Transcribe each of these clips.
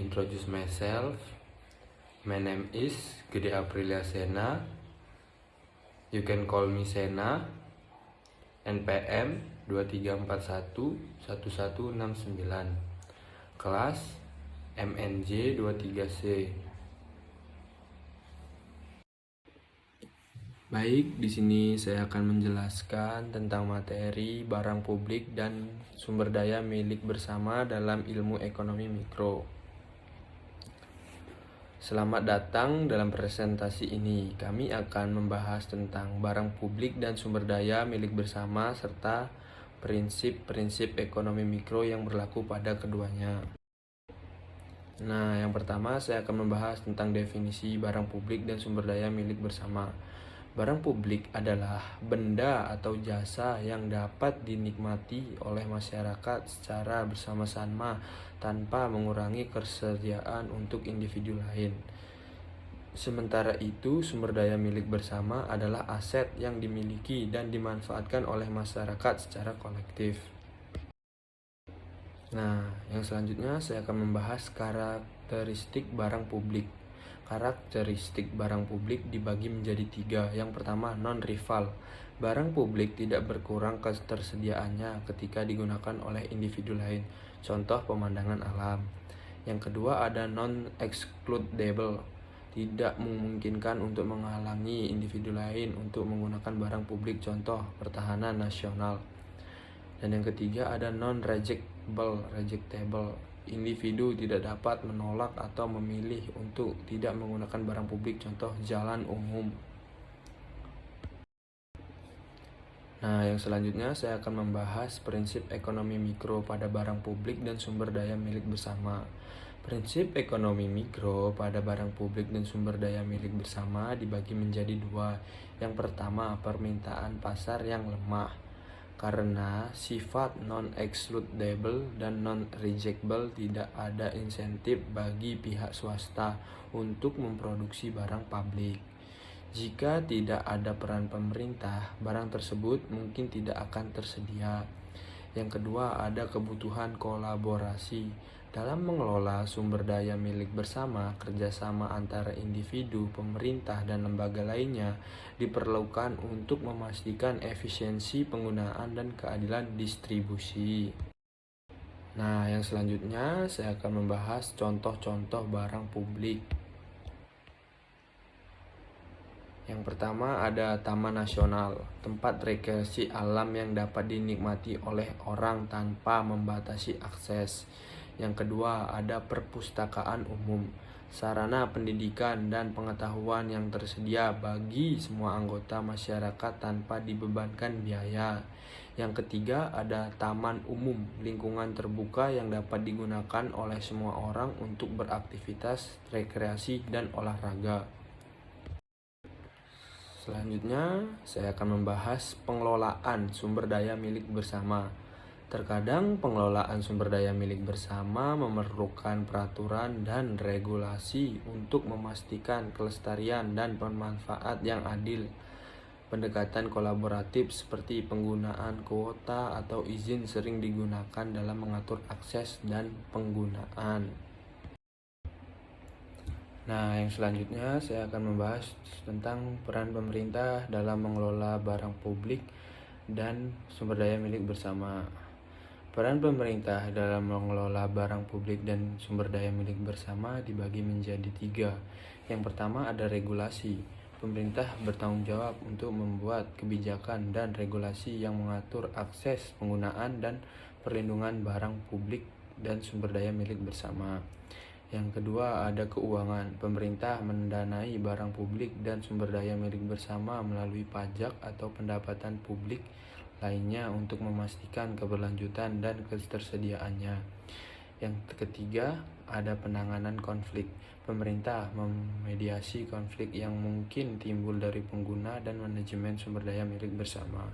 introduce myself. My name is Gede Aprilia Sena. You can call me Sena. NPM 23411169. Kelas MNJ 23C. Baik, di sini saya akan menjelaskan tentang materi barang publik dan sumber daya milik bersama dalam ilmu ekonomi mikro. Selamat datang dalam presentasi ini. Kami akan membahas tentang barang publik dan sumber daya milik bersama serta prinsip-prinsip ekonomi mikro yang berlaku pada keduanya. Nah, yang pertama saya akan membahas tentang definisi barang publik dan sumber daya milik bersama. Barang publik adalah benda atau jasa yang dapat dinikmati oleh masyarakat secara bersama-sama tanpa mengurangi ketersediaan untuk individu lain. Sementara itu, sumber daya milik bersama adalah aset yang dimiliki dan dimanfaatkan oleh masyarakat secara kolektif. Nah, yang selanjutnya saya akan membahas karakteristik barang publik. Karakteristik barang publik dibagi menjadi 3. Yang pertama, non-rival. Barang publik tidak berkurang ketersediaannya ketika digunakan oleh individu lain. Contoh pemandangan alam. Yang kedua, ada non-excludable. Tidak memungkinkan untuk menghalangi individu lain untuk menggunakan barang publik. Contoh pertahanan nasional. Dan yang ketiga, ada non-rejectable. Individu tidak dapat menolak atau memilih untuk tidak menggunakan barang publik, contoh jalan umum. Nah, yang selanjutnya saya akan membahas prinsip ekonomi mikro pada barang publik dan sumber daya milik bersama. Prinsip ekonomi mikro pada barang publik dan sumber daya milik bersama dibagi menjadi 2. Yang pertama, permintaan pasar yang lemah. Karena sifat non-excludable dan non-rejectable, tidak ada insentif bagi pihak swasta untuk memproduksi barang publik. Jika tidak ada peran pemerintah, barang tersebut mungkin tidak akan tersedia. Yang kedua, ada kebutuhan kolaborasi. Dalam mengelola sumber daya milik bersama, kerjasama antara individu, pemerintah, dan lembaga lainnya diperlukan untuk memastikan efisiensi penggunaan dan keadilan distribusi. Nah, yang selanjutnya saya akan membahas contoh-contoh barang publik. Yang pertama, ada Taman Nasional, tempat rekreasi alam yang dapat dinikmati oleh orang tanpa membatasi akses. Yang kedua, ada perpustakaan umum, sarana pendidikan dan pengetahuan yang tersedia bagi semua anggota masyarakat tanpa dibebankan biaya. Yang ketiga, ada taman umum, lingkungan terbuka yang dapat digunakan oleh semua orang untuk beraktivitas, rekreasi, dan olahraga. Selanjutnya, saya akan membahas pengelolaan sumber daya milik bersama. Terkadang pengelolaan sumber daya milik bersama memerlukan peraturan dan regulasi untuk memastikan kelestarian dan pemanfaat yang adil. Pendekatan kolaboratif seperti penggunaan kuota atau izin sering digunakan dalam mengatur akses dan penggunaan. Nah, yang selanjutnya saya akan membahas tentang peran pemerintah dalam mengelola barang publik dan sumber daya milik bersama. Peran pemerintah dalam mengelola barang publik dan sumber daya milik bersama dibagi menjadi 3. Yang pertama, ada regulasi. Pemerintah bertanggung jawab untuk membuat kebijakan dan regulasi yang mengatur akses, penggunaan, dan perlindungan barang publik dan sumber daya milik bersama. Yang kedua, ada keuangan. Pemerintah mendanai barang publik dan sumber daya milik bersama melalui pajak atau pendapatan publik lainnya untuk memastikan keberlanjutan dan ketersediaannya. Yang ketiga, ada penanganan konflik. Pemerintah memediasi konflik yang mungkin timbul dari pengguna dan manajemen sumber daya milik bersama.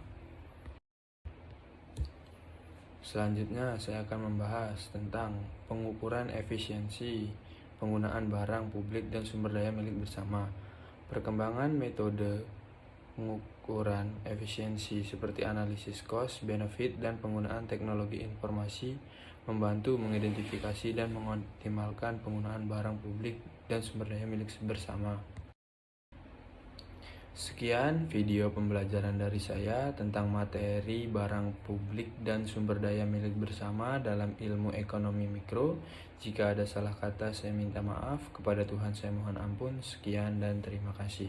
Selanjutnya saya akan membahas tentang pengukuran efisiensi penggunaan barang publik dan sumber daya milik bersama. Perkembangan metode pengukuran efisiensi seperti analisis cost, benefit, dan penggunaan teknologi informasi membantu mengidentifikasi dan mengoptimalkan penggunaan barang publik dan sumber daya milik bersama. Sekian video pembelajaran dari saya tentang materi barang publik dan sumber daya milik bersama dalam ilmu ekonomi mikro. Jika ada salah kata, saya minta maaf. Kepada Tuhan saya mohon ampun. Sekian dan terima kasih.